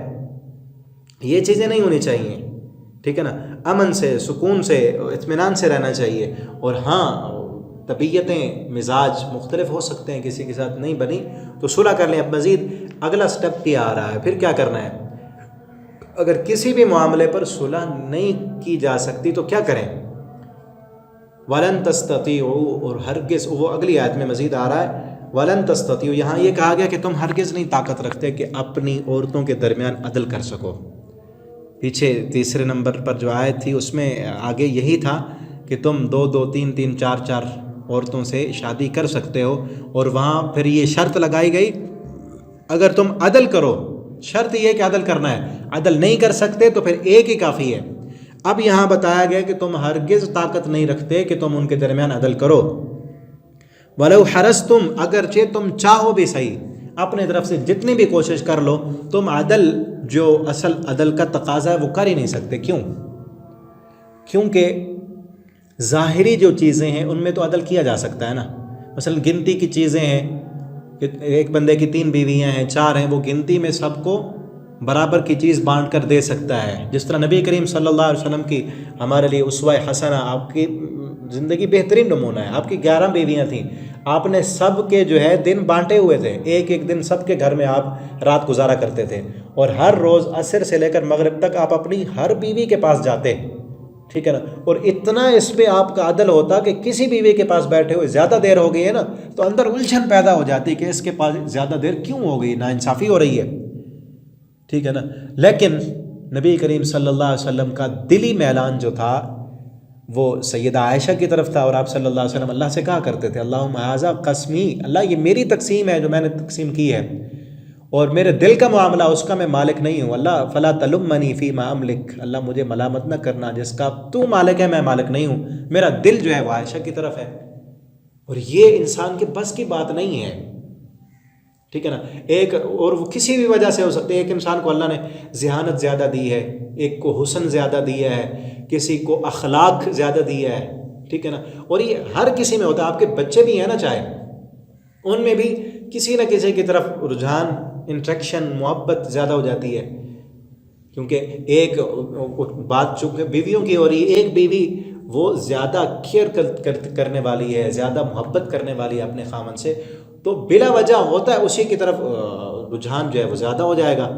یہ چیزیں نہیں ہونی چاہیے، ٹھیک ہے نا۔ امن سے، سکون سے، اطمینان سے رہنا چاہیے۔ اور ہاں طبیعتیں، مزاج مختلف ہو سکتے ہیں، کسی کے ساتھ نہیں بنی تو صلح کر لیں۔ اب مزید اگلا سٹیپ کیا آ رہا ہے، پھر کیا کرنا ہے؟ اگر کسی بھی معاملے پر صلح نہیں کی جا سکتی تو کیا کریں؟ وَلَن تَسْتَطِيعُوا، اور ہرگز، وہ اگلی آیت میں مزید آ رہا ہے، وَلَن تَسْتَطِيعُوا، یہاں یہ کہا گیا کہ تم ہرگز نہیں طاقت رکھتے کہ اپنی عورتوں کے درمیان عدل کر سکو، پیچھے تیسرے نمبر پر جو آیت تھی اس میں آگے یہی تھا کہ تم دو دو تین تین چار چار عورتوں سے شادی کر سکتے ہو، اور وہاں پھر یہ شرط لگائی گئی اگر تم عدل کرو، شرط یہ کہ عدل کرنا ہے، عدل نہیں کر سکتے تو پھر ایک ہی کافی ہے۔ اب یہاں بتایا گیا کہ تم ہرگز طاقت نہیں رکھتے کہ تم ان کے درمیان عدل کرو، وَلَوْ حَرَصْتُمْ، اگرچہ تم چاہو بھی صحیح، اپنے طرف سے جتنی بھی کوشش کر لو، تم عدل جو اصل عدل کا تقاضا ہے وہ کر ہی نہیں سکتے۔ کیوں؟ کیونکہ ظاہری جو چیزیں ہیں ان میں تو عدل کیا جا سکتا ہے نا، مثلا گنتی کی چیزیں ہیں کہ ایک بندے کی 3 بیویاں ہیں 4 ہیں، وہ گنتی میں سب کو برابر کی چیز بانٹ کر دے سکتا ہے، جس طرح نبی کریم صلی اللہ علیہ وسلم کی ہمارے لیے اسوہ حسنہ، آپ کی زندگی بہترین نمونہ ہے۔ آپ کی 11 بیویاں تھیں، آپ نے سب کے جو ہے دن بانٹے ہوئے تھے، ایک ایک دن سب کے گھر میں آپ رات گزارا کرتے تھے، اور ہر روز عصر سے لے کر مغرب تک آپ اپنی ہر بیوی کے پاس جاتے، ٹھیک ہے نا، اور اتنا اس پہ آپ کا عدل ہوتا کہ کسی بیوی کے پاس بیٹھے ہوئے زیادہ دیر ہو گئی ہے نا تو اندر الجھن پیدا ہو جاتی کہ اس کے پاس زیادہ دیر کیوں ہو گئی، ناانصافی ہو رہی ہے، ٹھیک ہے نا۔ لیکن نبی کریم صلی اللہ علیہ وسلم کا دلی میلان جو تھا وہ سیدہ عائشہ کی طرف تھا، اور آپ صلی اللہ علیہ وسلم اللہ سے کہا کرتے تھے اللہم ھذا قسمی، اللہ یہ میری تقسیم ہے جو میں نے تقسیم کی ہے، اور میرے دل کا معاملہ اس کا میں مالک نہیں ہوں، اللہ فلا تلمنی فیما املک، اللہ مجھے ملامت نہ کرنا جس کا تو مالک ہے میں مالک نہیں ہوں، میرا دل جو ہے وہ عائشہ کی طرف ہے، اور یہ انسان کے بس کی بات نہیں ہے، ٹھیک ہے نا۔ ایک اور وہ کسی بھی وجہ سے ہو سکتے، ایک انسان کو اللہ نے ذہانت زیادہ دی ہے، ایک کو حسن زیادہ دیا ہے، کسی کو اخلاق زیادہ دیا ہے، ٹھیک ہے نا، اور یہ ہر کسی میں ہوتا ہے، آپ کے بچے بھی ہیں نا چاہے، ان میں بھی کسی نہ کسی کی طرف رجحان، انٹریکشن، محبت زیادہ ہو جاتی ہے، کیونکہ ایک بات چونکہ بیویوں کی ہو رہی ہے، ایک بیوی وہ زیادہ کیئر کرنے والی ہے، زیادہ محبت کرنے والی ہے اپنے خامن سے، تو بلا وجہ ہوتا ہے اسی کی طرف رجحان جو ہے وہ زیادہ ہو جائے گا۔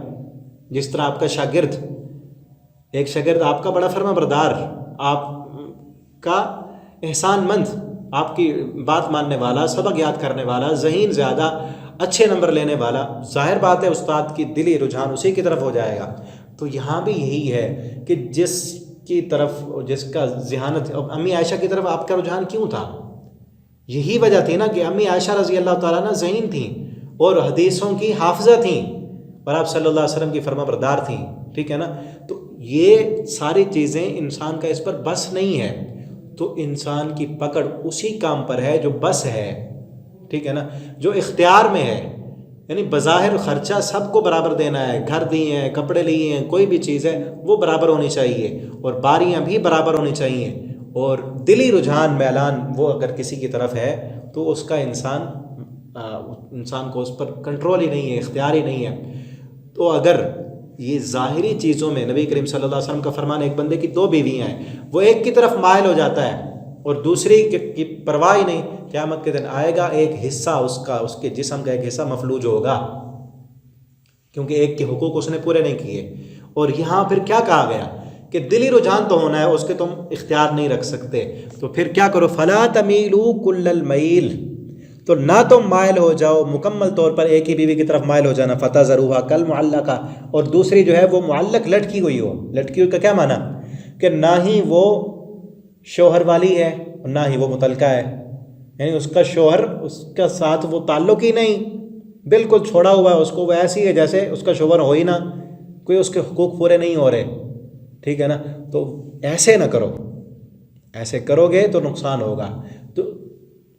جس طرح آپ کا شاگرد، ایک شاگرد آپ کا بڑا فرما بردار، آپ کا احسان مند، آپ کی بات ماننے والا، سبق یاد کرنے والا، ذہین زیادہ، اچھے نمبر لینے والا، ظاہر بات ہے استاد کی دلی رجحان اسی کی طرف ہو جائے گا۔ تو یہاں بھی یہی ہے کہ جس کی طرف، جس کا ذہانت، امی عائشہ کی طرف آپ کا رجحان کیوں تھا؟ یہی وجہ تھی نا کہ امی عائشہ رضی اللہ تعالیٰ عنہ ذہین تھیں اور حدیثوں کی حافظہ تھیں، اور آپ صلی اللہ علیہ وسلم کی فرما بردار تھیں، ٹھیک ہے نا۔ تو یہ ساری چیزیں انسان کا اس پر بس نہیں ہے، تو انسان کی پکڑ اسی کام پر ہے جو بس ہے، ٹھیک ہے نا، جو اختیار میں ہے، یعنی بظاہر خرچہ سب کو برابر دینا ہے، گھر دیے ہیں، کپڑے لیے ہیں، کوئی بھی چیز ہے وہ برابر ہونی چاہیے، اور باریاں بھی برابر ہونی چاہیے، اور دلی رجحان میلان وہ اگر کسی کی طرف ہے تو اس کا انسان کو اس پر کنٹرول ہی نہیں ہے، اختیار ہی نہیں ہے۔ تو اگر یہ ظاہری چیزوں میں نبی کریم صلی اللہ علیہ وسلم کا فرمان، ایک بندے کی 2 بیویاں ہیں، وہ ایک کی طرف مائل ہو جاتا ہے اور دوسری کی پرواہ ہی نہیں، قیامت کے دن آئے گا ایک حصہ اس کے جسم کا ایک حصہ مفلوج ہوگا، کیونکہ ایک کے حقوق اس نے پورے نہیں کیے۔ اور یہاں پھر کیا کہا گیا کہ دلی رجحان تو ہونا ہے، اس کے تم اختیار نہیں رکھ سکتے، تو پھر کیا کرو، فلا تمیلوا کل المیل، تو نہ تم مائل ہو جاؤ مکمل طور پر ایک ہی بیوی کی طرف مائل ہو جانا، فتذروها کالمعلقہ، اور دوسری جو ہے وہ معلق، لٹکی ہوئی ہو۔ لٹکی ہوئی کا کیا معنی؟ کہ نہ ہی وہ شوہر والی ہے اور نہ ہی وہ متعلقہ ہے، یعنی اس کا شوہر اس کا ساتھ وہ تعلق ہی نہیں، بالکل چھوڑا ہوا ہے اس کو، وہ ایسی ہے جیسے اس کا شوہر ہو ہی نہ، کوئی اس کے حقوق پورے نہیں ہو رہے، ٹھیک ہے نا۔ تو ایسے نہ کرو، ایسے کرو گے تو نقصان ہوگا۔ تو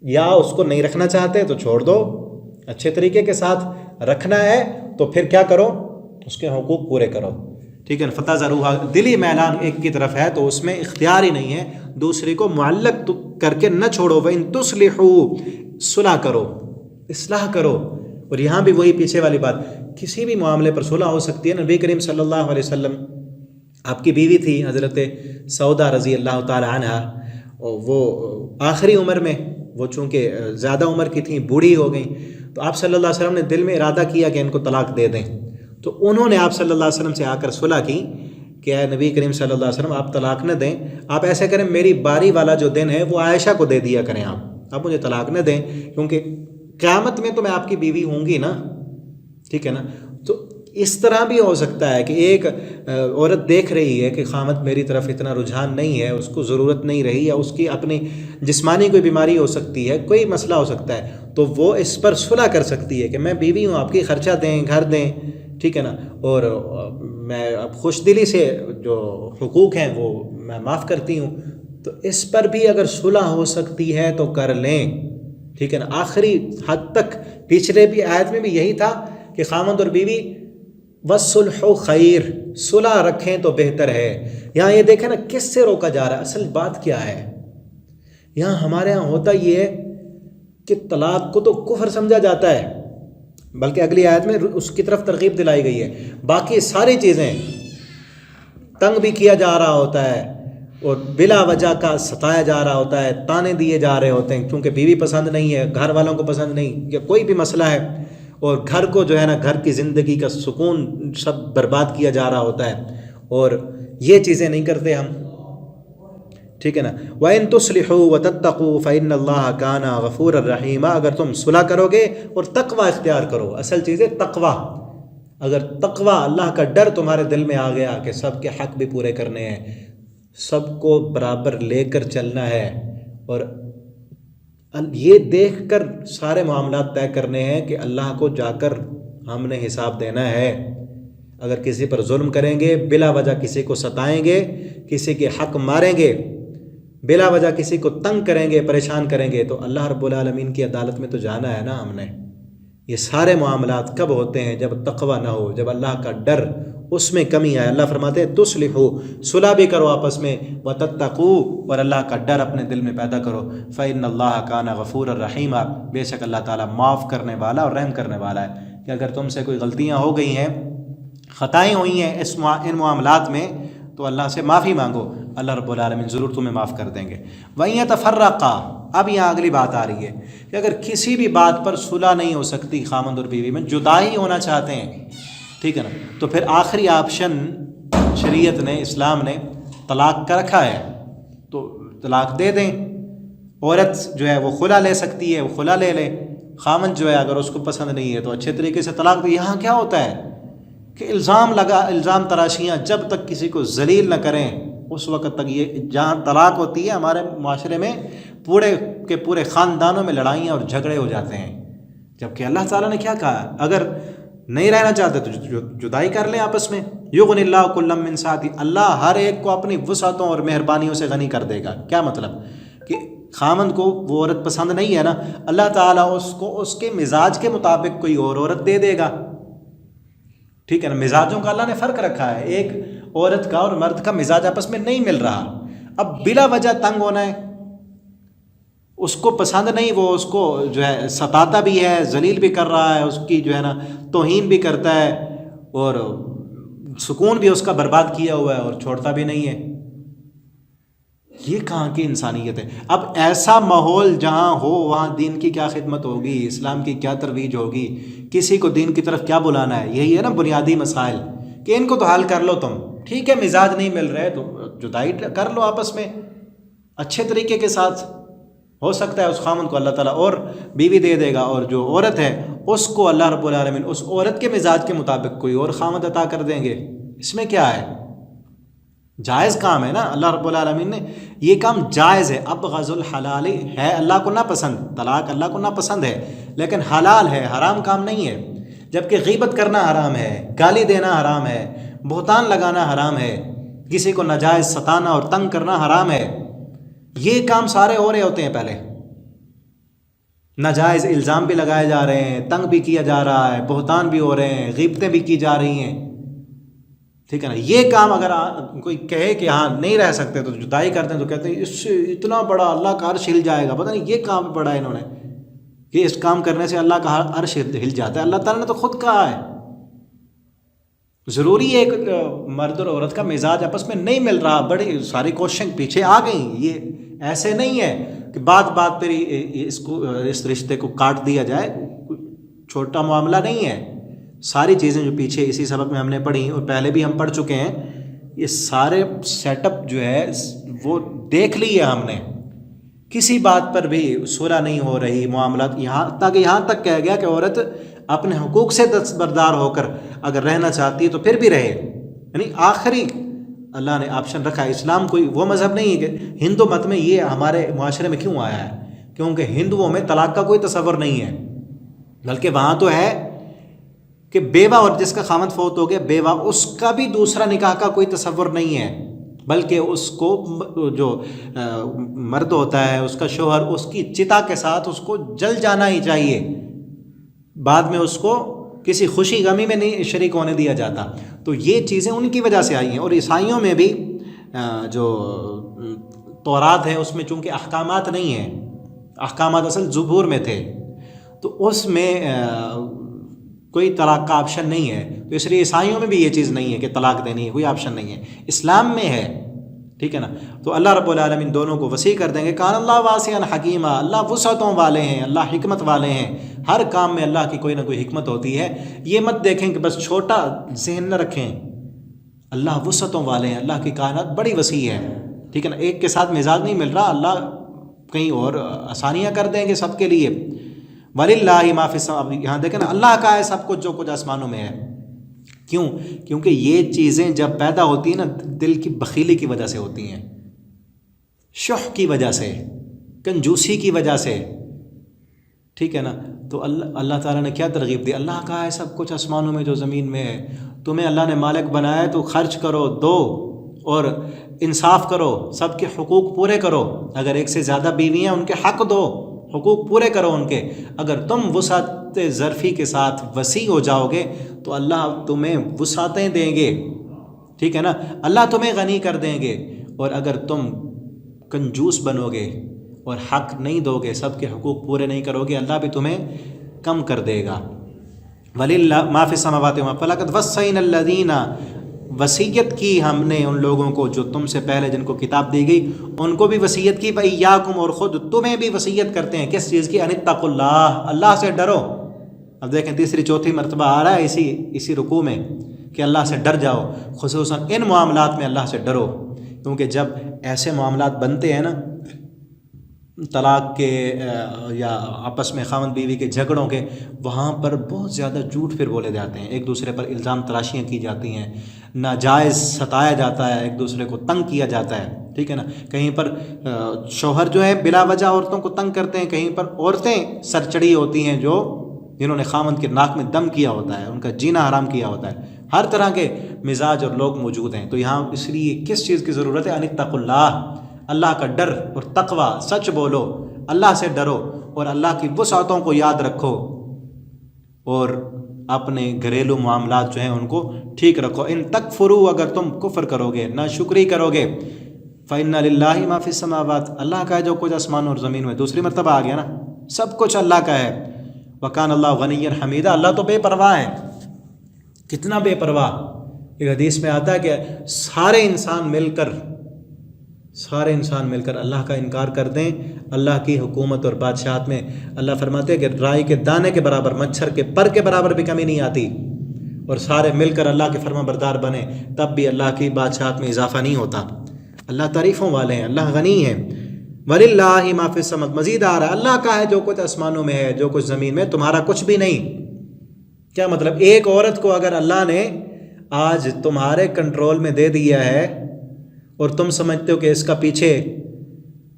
یا اس کو نہیں رکھنا چاہتے تو چھوڑ دو، اچھے طریقے کے ساتھ رکھنا ہے تو پھر کیا کرو، اس کے حقوق پورے کرو، ٹھیک ہے نا۔ فتذروها، دلی میلان ایک کی طرف ہے تو اس میں اختیار ہی نہیں ہے، دوسری کو معلق کر کے نہ چھوڑو، وَإِن تُصْلِحُوا، صلح کرو، اصلاح کرو۔ اور یہاں بھی وہی پیچھے والی بات، کسی بھی معاملے پر صلح ہو سکتی ہے۔ نبی کریم صلی اللہ علیہ وسلم، آپ کی بیوی تھی حضرت سودا رضی اللہ تعالی عنہ، وہ آخری عمر میں، وہ چونکہ زیادہ عمر کی تھیں، بوڑھی ہو گئیں، تو آپ صلی اللہ علیہ وسلم نے دل میں ارادہ کیا کہ ان کو طلاق دے دیں، تو انہوں نے آپ صلی اللہ علیہ وسلم سے آ کر صلح کی کہ اے نبی کریم صلی اللہ علیہ وسلم آپ طلاق نہ دیں، آپ ایسے کریں میری باری والا جو دن ہے وہ عائشہ کو دے دیا کریں، آپ مجھے طلاق نہ دیں، کیونکہ قیامت میں تو میں آپ کی بیوی ہوں گی نا، ٹھیک ہے نا۔ تو اس طرح بھی ہو سکتا ہے کہ ایک عورت دیکھ رہی ہے کہ خامد میری طرف اتنا رجحان نہیں ہے، اس کو ضرورت نہیں رہی، یا اس کی اپنی جسمانی کوئی بیماری ہو سکتی ہے، کوئی مسئلہ ہو سکتا ہے، تو وہ اس پر صلح کر سکتی ہے کہ میں بیوی ہوں، آپ کی خرچہ دیں، گھر دیں، ٹھیک ہے نا، اور میں اب خوش دلی سے جو حقوق ہیں وہ میں معاف کرتی ہوں. تو اس پر بھی اگر صلح ہو سکتی ہے تو کر لیں، ٹھیک ہے نا. آخری حد تک پچھلے بھی آیت میں بھی یہی تھا کہ خامد اور بیوی والصلح خیر، صلح رکھیں تو بہتر ہے. یہاں یہ دیکھیں نا کس سے روکا جا رہا ہے، اصل بات کیا ہے. یہاں ہمارے ہاں ہوتا یہ ہے کہ طلاق کو تو کفر سمجھا جاتا ہے، بلکہ اگلی آیت میں اس کی طرف ترغیب دلائی گئی ہے. باقی ساری چیزیں تنگ بھی کیا جا رہا ہوتا ہے اور بلا وجہ کا ستایا جا رہا ہوتا ہے، تانے دیے جا رہے ہوتے ہیں کیونکہ بیوی پسند نہیں ہے، گھر والوں کو پسند نہیں، یا کوئی بھی مسئلہ ہے، اور گھر کو جو ہے نا، گھر کی زندگی کا سکون سب برباد کیا جا رہا ہوتا ہے، اور یہ چیزیں نہیں کرتے ہم، ٹھیک ہے نا. وَإِن تُصْلِحُوا وَتَتَّقُوا فَإِنَّ اللَّهَ كَانَ غَفُورًا رَحِيمًا. اگر تم صلح کرو گے اور تقوی اختیار کرو، اصل چیز ہے تقوی. اگر تقوی، اللہ کا ڈر تمہارے دل میں آ گیا کہ سب کے حق بھی پورے کرنے ہیں، سب کو برابر لے کر چلنا ہے، اور یہ دیکھ کر سارے معاملات طے کرنے ہیں کہ اللہ کو جا کر ہم نے حساب دینا ہے. اگر کسی پر ظلم کریں گے، بلا وجہ کسی کو ستائیں گے، کسی کے حق ماریں گے، بلا وجہ کسی کو تنگ کریں گے، پریشان کریں گے، تو اللہ رب العالمین کی عدالت میں تو جانا ہے نا ہم نے. یہ سارے معاملات کب ہوتے ہیں؟ جب تقوی نہ ہو، جب اللہ کا ڈر اس میں کمی آئے. اللہ فرماتے ہیں تصلحوا، صلح بھی کرو آپس میں، وتتقوا، اور اللہ کا ڈر اپنے دل میں پیدا کرو. فإن اللہ کان غفورا رحیما، بے شک اللہ تعالیٰ معاف کرنے والا اور رحم کرنے والا ہے. کہ اگر تم سے کوئی غلطیاں ہو گئی ہیں، خطائیں ہوئی ہیں ان معاملات میں، تو اللہ سے معافی مانگو، اللہ رب العالمین ضرور تمہیں معاف کر دیں گے. وَإِن يَتَفَرَّقَا، اب یہاں اگلی بات آ رہی ہے کہ اگر کسی بھی بات پر صلح نہیں ہو سکتی، خامند اور بیوی میں جدا ہی ہونا چاہتے ہیں، ٹھیک ہے نا، تو پھر آخری آپشن شریعت نے، اسلام نے طلاق کا رکھا ہے. تو طلاق دے دیں. عورت جو ہے وہ خلا لے سکتی ہے، وہ خلا لے لے. خامند جو ہے اگر اس کو پسند نہیں ہے تو اچھے طریقے سے طلاق دے. یہاں کیا ہوتا ہے کہ الزام تراشیاں جب تک کسی کو ذلیل نہ کریں اس وقت تک، یہ جہاں طلاق ہوتی ہے ہمارے معاشرے میں پورے کے پورے خاندانوں میں لڑائیاں اور جھگڑے ہو جاتے ہیں. جبکہ اللہ تعالیٰ نے کیا کہا؟ اگر نہیں رہنا چاہتے تو جدائی کر لیں آپس میں. یغنی اللہ کلا من سعتہ، اللہ ہر ایک کو اپنی وسعتوں اور مہربانیوں سے غنی کر دے گا. کیا مطلب؟ کہ خامند کو وہ عورت پسند نہیں ہے نا، اللہ تعالیٰ اس کو اس کے مزاج کے مطابق کوئی اور عورت دے دے گا. ٹھیک ہے نا، مزاجوں کا اللہ نے فرق رکھا ہے. ایک عورت کا اور مرد کا مزاج آپس میں نہیں مل رہا، اب بلا وجہ تنگ ہونا ہے، اس کو پسند نہیں، وہ اس کو جو ہے ستاتا بھی ہے، ذلیل بھی کر رہا ہے، اس کی جو ہے نا توہین بھی کرتا ہے، اور سکون بھی اس کا برباد کیا ہوا ہے اور چھوڑتا بھی نہیں ہے. یہ کہاں کی انسانیت ہے؟ اب ایسا ماحول جہاں ہو وہاں دین کی کیا خدمت ہوگی، اسلام کی کیا ترویج ہوگی، کسی کو دین کی طرف کیا بلانا ہے؟ یہی ہے نا بنیادی مسائل، کہ ان کو تو حل کر لو تم. ٹھیک ہے، مزاج نہیں مل رہے تو جدائی کر لو آپس میں اچھے طریقے کے ساتھ. ہو سکتا ہے اس خامن کو اللہ تعالیٰ اور بیوی دے دے گا، اور جو عورت ہے اس کو اللہ رب العالمین اس عورت کے مزاج کے مطابق کوئی اور خامد عطا کر دیں گے. اس میں کیا ہے؟ جائز کام ہے نا. اللہ رب العالمین نے یہ کام جائز ہے. ابغض الحلال ہے اللہ کو ناپسند، طلاق اللہ کو ناپسند ہے، لیکن حلال ہے، حرام کام نہیں ہے. جبکہ غیبت کرنا حرام ہے، گالی دینا حرام ہے، بہتان لگانا حرام ہے، کسی کو ناجائز ستانا اور تنگ کرنا حرام ہے. یہ کام سارے ہو رہے ہوتے ہیں پہلے. ناجائز الزام بھی لگائے جا رہے ہیں، تنگ بھی کیا جا رہا ہے، بہتان بھی ہو رہے ہیں، غیبتیں بھی کی جا رہی ہیں. ٹھیک ہے نا. یہ کام اگر کوئی کہے کہ ہاں نہیں رہ سکتے تو جدائی کرتے ہیں، تو کہتے ہیں اس سے اتنا بڑا اللہ کا عرش ہل جائے گا. پتہ نہیں یہ کام پڑا ہے انہوں نے کہ اس کام کرنے سے اللہ کا عرش ہل جاتا ہے. اللہ تعالیٰ نے تو خود کہا ہے. ضروری ہے ایک مرد اور عورت کا مزاج آپس میں نہیں مل رہا، بڑی ساری کوششیں پیچھے آ گئیں. یہ ایسے نہیں ہے کہ بات پہ اس رشتے کو کاٹ دیا جائے. چھوٹا معاملہ نہیں ہے. ساری چیزیں جو پیچھے اسی سبق میں ہم نے پڑھی اور پہلے بھی ہم پڑھ چکے ہیں، یہ سارے سیٹ اپ جو ہے وہ دیکھ لی ہے ہم نے. کسی بات پر بھی صلح نہیں ہو رہی، معاملات یہاں تک کہہ گیا کہ عورت اپنے حقوق سے دستبردار ہو کر اگر رہنا چاہتی ہے تو پھر بھی رہے. یعنی آخری اللہ نے آپشن رکھا ہے. اسلام کوئی وہ مذہب نہیں ہے کہ ہندو مت میں یہ ہمارے معاشرے میں کیوں آیا ہے، کیونکہ ہندوؤں میں طلاق کا کوئی تصور نہیں ہے، بلکہ وہاں تو ہے کہ بیوہ اور جس کا خامد فوت ہو گیا بیوہ، اس کا بھی دوسرا نکاح کا کوئی تصور نہیں ہے، بلکہ اس کو جو مرد ہوتا ہے اس کا شوہر اس کی چتا کے ساتھ اس کو جل جانا ہی چاہیے، بعد میں اس کو کسی خوشی غمی میں نہیں شریک ہونے دیا جاتا. تو یہ چیزیں ان کی وجہ سے آئی ہیں. اور عیسائیوں میں بھی جو تورات ہے اس میں چونکہ احکامات نہیں ہیں، احکامات اصل زبور میں تھے، تو اس میں کوئی طلاق کا آپشن نہیں ہے. تو اس لیے عیسائیوں میں بھی یہ چیز نہیں ہے کہ طلاق دینی ہے، کوئی آپشن نہیں ہے. اسلام میں ہے، ٹھیک ہے نا. تو اللہ رب العالمین دونوں کو وسیع کر دیں گے. کان اللہ واسعا حکیمہ، اللہ وسعتوں والے ہیں، اللہ حکمت والے ہیں. ہر کام میں اللہ کی کوئی نہ کوئی حکمت ہوتی ہے. یہ مت دیکھیں کہ بس چھوٹا ذہن نہ رکھیں، اللہ وسعتوں والے ہیں، اللہ کی کائنات بڑی وسیع ہے، ٹھیک ہے نا. ایک کے ساتھ مزاج نہیں مل رہا، اللہ کہیں اور آسانیاں کر دیں گے سب کے لیے. وَلِلَّهِ مَا فِي السَّمَاوَاتِ، یہاں دیکھیں نا اللہ کا ہے سب کچھ جو کچھ آسمانوں میں ہے. کیوں؟ کیونکہ یہ چیزیں جب پیدا ہوتی ہیں نا دل کی بخیلی کی وجہ سے ہوتی ہیں، شح کی وجہ سے، کنجوسی کی وجہ سے، ٹھیک ہے نا. تو اللہ تعالیٰ نے کیا ترغیب دی؟ اللہ کا ہے سب کچھ آسمانوں میں جو زمین میں ہے. تمہیں اللہ نے مالک بنایا ہے تو خرچ کرو، دو، اور انصاف کرو، سب کے حقوق پورے کرو. اگر ایک سے زیادہ بیوی ہیں ان کے حق دو، حقوق پورے کرو ان کے. اگر تم وسعت ظرفی کے ساتھ وسیع ہو جاؤ گے تو اللہ تمہیں وسعتیں دیں گے، ٹھیک ہے نا. اللہ تمہیں غنی کر دیں گے. اور اگر تم کنجوس بنو گے اور حق نہیں دو گے، سب کے حقوق پورے نہیں کرو گے، اللہ بھی تمہیں کم کر دے گا. وَلِلَّهِ مَا فِي السَّمَاوَاتِ وَمَا فَلَقَدْ وَصَّيْنَا الَّذِينَ، وصیت کی ہم نے ان لوگوں کو جو تم سے پہلے جن کو کتاب دی گئی ان کو بھی وصیت کی. وَإِيَّاكُمْ، اور خود تمہیں بھی وصیت کرتے ہیں. کس چیز کی؟ أَنِ اتَّقُوا اللَّهَ، اللہ سے ڈرو. اب دیکھیں تیسری چوتھی مرتبہ آ رہا ہے اسی رکوع میں کہ اللہ سے ڈر جاؤ. خصوصاً ان معاملات میں اللہ سے ڈرو، کیونکہ جب ایسے معاملات بنتے ہیں نا طلاق کے یا آپس میں خاوند بیوی کے جھگڑوں کے، وہاں پر بہت زیادہ جھوٹ پھر بولے جاتے ہیں، ایک دوسرے پر الزام تراشیاں کی جاتی ہیں، ناجائز ستایا جاتا ہے، ایک دوسرے کو تنگ کیا جاتا ہے، ٹھیک ہے نا. کہیں پر شوہر جو ہے بلا وجہ عورتوں کو تنگ کرتے ہیں، کہیں پر عورتیں سر چڑھی ہوتی ہیں جنہوں نے خاوند کے ناک میں دم کیا ہوتا ہے، ان کا جینا حرام کیا ہوتا ہے. ہر طرح کے مزاج اور لوگ موجود ہیں. تو یہاں اس لیے کس چیز کی ضرورت ہے؟ ان اتقوا اللہ، اللہ کا ڈر اور تقوی، سچ بولو، اللہ سے ڈرو اور اللہ کی وسعتوں کو یاد رکھو اور اپنے گھریلو معاملات جو ہیں ان کو ٹھیک رکھو. ان تکفروا، اگر تم کفر کرو گے، ناشکری کرو گے، فإن للہ ما فی السماوات، اللہ کا ہے جو کچھ آسمان اور زمین میں. دوسری مرتبہ آ گیا نا، سب کچھ اللہ کا ہے. وکان اللہ غنی حمیدہ، اللہ تو بے پرواہ ہے. کتنا بے پرواہ! ایک حدیث میں آتا ہے کہ سارے انسان مل کر اللہ کا انکار کر دیں اللہ کی حکومت اور بادشاہت میں. اللہ فرماتے ہیں کہ رائی کے دانے کے برابر، مچھر کے پر کے برابر بھی کمی نہیں آتی، اور سارے مل کر اللہ کے فرما بردار بنے تب بھی اللہ کی بادشاہت میں اضافہ نہیں ہوتا. اللہ تعریفوں والے ہیں، اللہ غنی ہے. وَلِلَّهِ مَا فِي السَّمَاوَاتِ، مزید آ رہا ہے اللہ کا ہے جو کچھ آسمانوں میں ہے، جو کچھ زمین میں، تمہارا کچھ بھی نہیں. کیا مطلب؟ ایک عورت کو اگر اللہ نے آج تمہارے کنٹرول میں دے دیا ہے اور تم سمجھتے ہو کہ اس کا پیچھے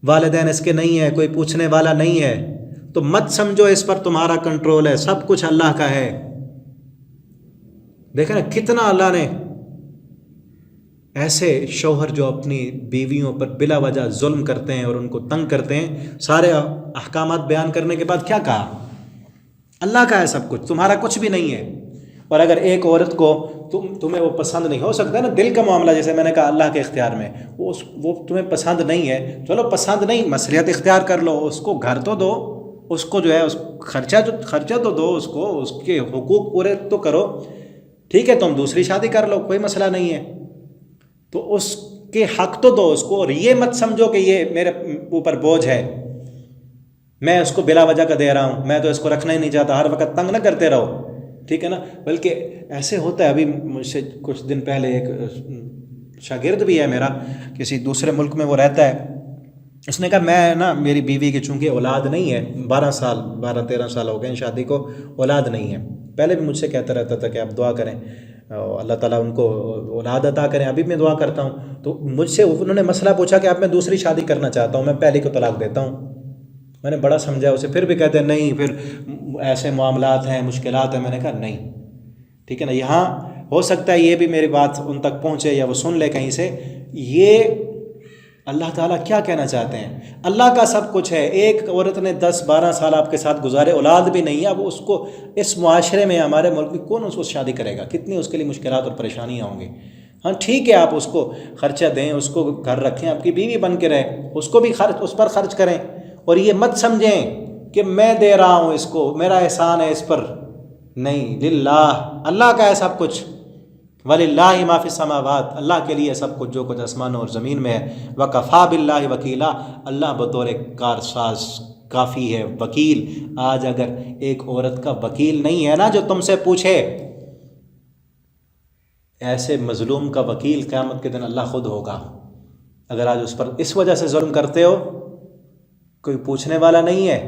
والدین اس کے نہیں ہے، کوئی پوچھنے والا نہیں ہے، تو مت سمجھو اس پر تمہارا کنٹرول ہے، سب کچھ اللہ کا ہے. دیکھیں نا کتنا اللہ نے ایسے شوہر جو اپنی بیویوں پر بلا وجہ ظلم کرتے ہیں اور ان کو تنگ کرتے ہیں، سارے احکامات بیان کرنے کے بعد کیا کہا؟ اللہ کا ہے سب کچھ، تمہارا کچھ بھی نہیں ہے. اور اگر ایک عورت کو تمہیں وہ پسند نہیں، ہو سکتا ہے نا دل کا معاملہ، جیسے میں نے کہا اللہ کے اختیار میں، وہ تمہیں پسند نہیں ہے، چلو پسند نہیں، مصلحت اختیار کر لو، اس کو گھر تو دو، اس کو جو ہے خرچہ تو دو، اس کو اس کے حقوق پورے تو کرو، ٹھیک ہے، تم دوسری شادی کر لو، کوئی مسئلہ نہیں ہے، تو اس کے حق تو دو اس کو. اور یہ مت سمجھو کہ یہ میرے اوپر بوجھ ہے، میں اس کو بلا وجہ کا دے رہا ہوں، میں تو اس کو رکھنا ہی نہیں چاہتا، ہر وقت تنگ نہ کرتے رہو، ٹھیک ہے نا. بلکہ ایسے ہوتا ہے، ابھی مجھ سے کچھ دن پہلے ایک شاگرد بھی ہے میرا، کسی دوسرے ملک میں وہ رہتا ہے، اس نے کہا میں نا میری بیوی کی چونکہ اولاد نہیں ہے، 12-13 سال ہو گئے ہیں شادی کو، اولاد نہیں ہے، پہلے بھی مجھ سے کہتا رہتا تھا کہ آپ دعا کریں اللہ تعالیٰ ان کو اولاد عطا کریں، ابھی میں دعا کرتا ہوں. تو مجھ سے انہوں نے مسئلہ پوچھا کہ اب میں دوسری شادی کرنا چاہتا ہوں، میں پہلی کو طلاق دیتا ہوں. میں نے بڑا سمجھا اسے، پھر بھی کہتے ہیں نہیں پھر ایسے معاملات ہیں، مشکلات ہیں. میں نے کہا نہیں، ٹھیک ہے نا. یہاں ہو سکتا ہے یہ بھی میری بات ان تک پہنچے یا وہ سن لے کہیں سے. یہ اللہ تعالیٰ کیا کہنا چاہتے ہیں؟ اللہ کا سب کچھ ہے. ایک عورت نے 10-12 سال آپ کے ساتھ گزارے، اولاد بھی نہیں ہے، اب اس کو اس معاشرے میں ہمارے ملک میں کون اس کو شادی کرے گا؟ کتنی اس کے لیے مشکلات اور پریشانیاں ہوں گی. ہاں ٹھیک ہے، آپ اس کو خرچہ دیں، اس کو گھر رکھیں، آپ کی بیوی بن کے رہے، اس کو بھی اس پر خرچ کریں. اور یہ مت سمجھیں کہ میں دے رہا ہوں اس کو، میرا احسان ہے اس پر. نہیں، للہ، اللہ کا ہے سب کچھ. وَلِلَّهِ مَا فِي السَّمَاوَاتِ، اللہ کے لیے سب کچھ جو کچھ آسمان اور زمین میں ہے. وَكَفَى بِاللَّهِ وَكِيلًا، اللہ بطور کارساز کافی ہے، وکیل. آج اگر ایک عورت کا وکیل نہیں ہے نا جو تم سے پوچھے، ایسے مظلوم کا وکیل قیامت کے دن اللہ خود ہوگا. اگر آج اس پر اس وجہ سے ظلم کرتے ہو، کوئی پوچھنے والا نہیں ہے،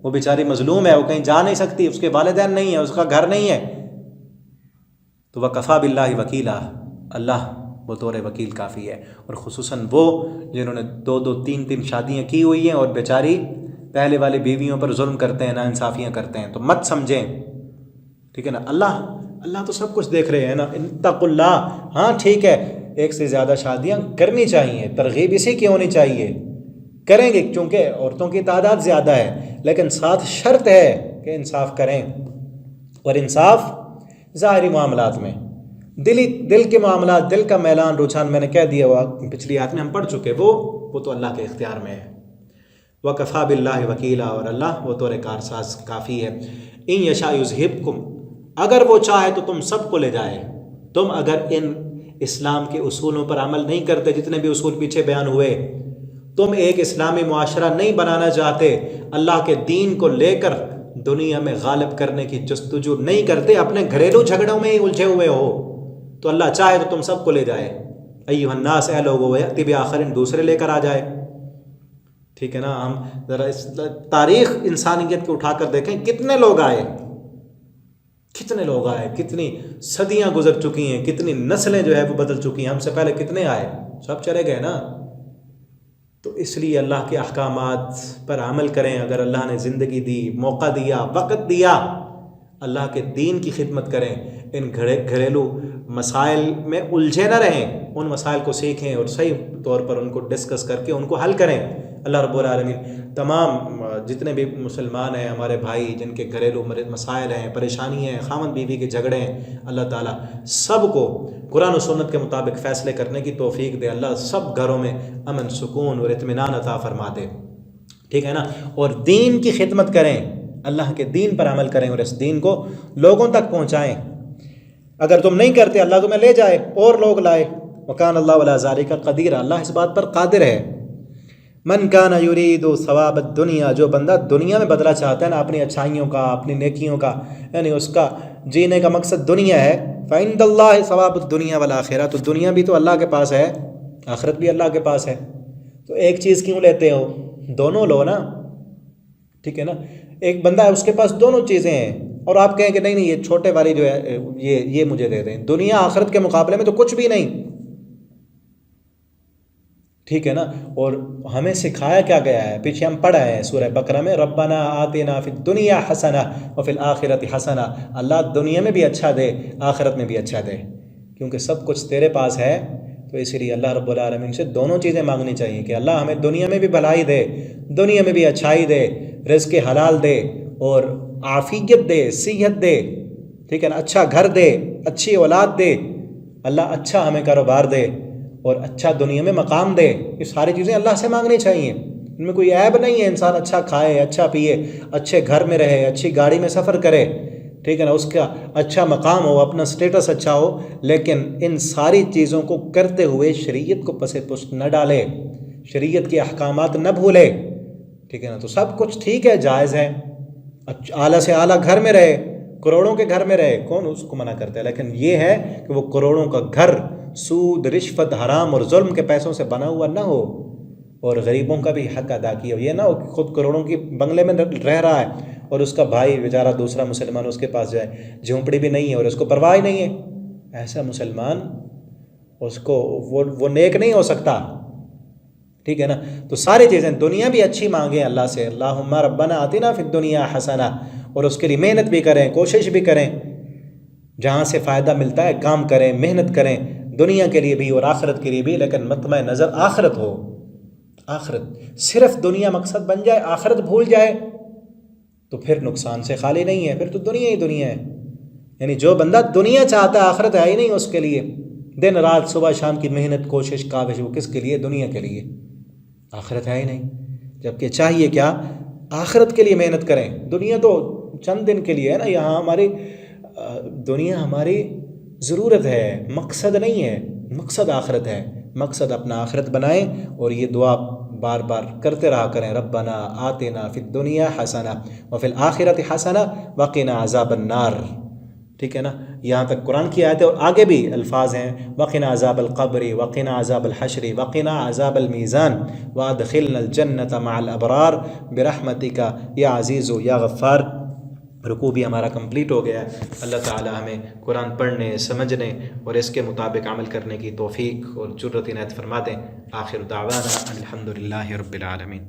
وہ بیچاری مظلوم ہے، وہ کہیں جا نہیں سکتی، اس کے والدین نہیں ہیں، اس کا گھر نہیں ہے، تو وَكَفَى بِاللَّهِ وَكِيلًا، اللہ بطور وکیل کافی ہے. اور خصوصاً وہ جنہوں نے 2-2 3-3 شادیاں کی ہوئی ہیں اور بیچاری پہلے والی بیویوں پر ظلم کرتے ہیں، ناانصافیاں کرتے ہیں، تو مت سمجھیں. ٹھیک ہے نا. اللہ تو سب کچھ دیکھ رہے ہیں نا. اتقوا اللہ. ہاں ٹھیک ہے، ایک سے زیادہ شادیاں کرنی چاہیے، ترغیب اسی کی ہونی چاہیے، کریں گے چونکہ عورتوں کی تعداد زیادہ ہے، لیکن ساتھ شرط ہے کہ انصاف کریں. اور انصاف ظاہری معاملات میں، دل کے معاملات، دل کا میلان رجحان میں نے کہہ دیا ہوا، پچھلی آیت میں ہم پڑھ چکے، وہ تو اللہ کے اختیار میں ہے. وَكَفَى بِاللَّهِ وَكِيلًا، اور اللہ وہ طور کارساز کافی ہے. إِن يَشَأْ يُذْهِبْكُمْ، اگر وہ چاہے تو تم سب کو لے جائے. تم اگر ان اسلام کے اصولوں پر عمل نہیں کرتے، جتنے بھی اصول پیچھے بیان ہوئے، تم ایک اسلامی معاشرہ نہیں بنانا چاہتے، اللہ کے دین کو لے کر دنیا میں غالب کرنے کی جستجو نہیں کرتے، اپنے گھریلو جھگڑوں میں ہی الجھے ہوئے ہو، تو اللہ چاہے تو تم سب کو لے جائے. ایھا الناس، اے لوگو، یأتی بآخرین، دوسرے لے کر آ جائے. ٹھیک ہے نا. ہم ذرا اس تاریخ انسانیت کو اٹھا کر دیکھیں، کتنے لوگ آئے، کتنی صدیاں گزر چکی ہیں، کتنی نسلیں جو ہے وہ بدل چکی ہیں. ہم سے پہلے کتنے آئے، سب چلے گئے نا. تو اس لیے اللہ کے احکامات پر عمل کریں. اگر اللہ نے زندگی دی، موقع دیا، وقت دیا، اللہ کے دین کی خدمت کریں. ان گھریلو مسائل میں الجھے نہ رہیں، ان مسائل کو سیکھیں اور صحیح طور پر ان کو ڈسکس کر کے ان کو حل کریں. اللہ رب العالمین تمام جتنے بھی مسلمان ہیں، ہمارے بھائی جن کے گھریلو مسائل ہیں، پریشانی ہیں، خامد بیوی کے جھگڑے ہیں، اللہ تعالیٰ سب کو قرآن و سنت کے مطابق فیصلے کرنے کی توفیق دے. اللہ سب گھروں میں امن، سکون اور اطمینان عطا فرما دے. ٹھیک ہے نا. اور دین کی خدمت کریں، اللہ کے دین پر عمل کریں اور اس دین کو لوگوں تک پہنچائیں. اگر تم نہیں کرتے، اللہ تمہیں لے جائے اور لوگ لائے. وکان اللہ علی ذالک قدیر، اللہ اس بات پر قادر ہے. من کان یرید ثواب الدنیا، جو بندہ دنیا میں بدلہ چاہتا ہے نا اپنی اچھائیوں کا، اپنی نیکیوں کا، یعنی اس کا جینے کا مقصد دنیا ہے، فعند اللہ ثواب الدنیا والآخرہ، تو دنیا بھی تو اللہ کے پاس ہے، آخرت بھی اللہ کے پاس ہے. تو ایک چیز کیوں لیتے ہو؟ دونوں لو نا. ٹھیک ہے نا. ایک بندہ ہے، اس کے پاس دونوں چیزیں ہیں، اور آپ کہیں کہ نہیں یہ چھوٹے والی جو ہے یہ مجھے دے دیں. دنیا آخرت کے مقابلے میں تو کچھ بھی نہیں. ٹھیک ہے نا. اور ہمیں سکھایا کیا گیا ہے، پیچھے ہم پڑھا ہے سورہ بقرہ میں، ربنا آتنا فی الدنیا حسنہ وفی الآخرۃ حسنہ، اللہ دنیا میں بھی اچھا دے، آخرت میں بھی اچھا دے، کیونکہ سب کچھ تیرے پاس ہے. تو اس لیے اللہ رب العالمین سے دونوں چیزیں مانگنی چاہیے کہ اللہ ہمیں دنیا میں بھی بھلائی دے، دنیا میں بھی اچھائی دے، رزق حلال دے اور عافیت دے، صحت دے. ٹھیک ہے نا. اچھا گھر دے، اچھی اولاد دے، اللہ اچھا ہمیں کاروبار دے اور اچھا دنیا میں مقام دے. یہ ساری چیزیں اللہ سے مانگنی چاہیے. ان میں کوئی عیب نہیں ہے. انسان اچھا کھائے، اچھا پیے، اچھے گھر میں رہے، اچھی گاڑی میں سفر کرے، ٹھیک ہے نا، اس کا اچھا مقام ہو، اپنا سٹیٹس اچھا ہو، لیکن ان ساری چیزوں کو کرتے ہوئے شریعت کو پس پشت نہ ڈالے، شریعت کے احکامات نہ بھولے. ٹھیک ہے نا. تو سب کچھ ٹھیک ہے، جائز ہے، اعلیٰ سے اعلیٰ گھر میں رہے، کروڑوں کے گھر میں رہے، کون اس کو منع کرتا ہے. لیکن یہ ہے کہ وہ کروڑوں کا گھر سود، رشوت، حرام اور ظلم کے پیسوں سے بنا ہوا نہ ہو، اور غریبوں کا بھی حق ادا کیا ہو. یہ نہ ہو کہ خود کروڑوں کی بنگلے میں رہ رہا ہے اور اس کا بھائی بیچارہ دوسرا مسلمان اس کے پاس جائے، جھونپڑی بھی نہیں ہے اور اس کو پرواہ ہی نہیں ہے، ایسا مسلمان اس کو وہ نیک نہیں ہو سکتا، ٹھیک ہے نا؟ تو ساری چیزیں دنیا بھی اچھی مانگیں اللہ سے، اللہم ربنا آتنا فی الدنیا حسنہ، اور اس کے لیے محنت بھی کریں، کوشش بھی کریں، جہاں سے فائدہ ملتا ہے کام کریں، محنت کریں، دنیا کے لیے بھی اور آخرت کے لیے بھی، لیکن مطمع نظر آخرت ہو۔ آخرت صرف دنیا مقصد بن جائے، آخرت بھول جائے تو پھر نقصان سے خالی نہیں ہے، پھر تو دنیا ہی دنیا ہے۔ یعنی جو بندہ دنیا چاہتا ہے آخرت ہے ہی نہیں اس کے لیے، دن رات صبح شام کی محنت کوشش کاوش، وہ کس کے لیے؟ دنیا کے لیے، آخرت ہے ہی نہیں۔ جبکہ چاہیے کیا؟ آخرت کے لیے محنت کریں، دنیا تو چند دن کے لیے ہے نا، یہاں ہماری دنیا ہماری ضرورت ہے، مقصد نہیں ہے، مقصد آخرت ہے۔ مقصد اپنا آخرت بنائیں اور یہ دعا بار بار کرتے رہا کریں، ربنا آتنا فی الدنیا حسنہ وفی الآخرۃ حسنہ وقنا عذاب النار، ٹھیک ہے نا؟ یہاں تک قرآن کی آیت ہے، اور آگے بھی الفاظ ہیں، وقنا عذاب القبر وقنا عذاب الحشر وقنا عذاب المیزان وادخلنا الجنۃ مع الابرار برحمتک یا عزیز یا غفار۔ رکوع بھی ہمارا کمپلیٹ ہو گیا ہے۔ اللہ تعالی ہمیں قرآن پڑھنے، سمجھنے اور اس کے مطابق عمل کرنے کی توفیق اور جرت عنایت فرما دیں۔ آخر دعوانا الحمد للہ رب العالمین۔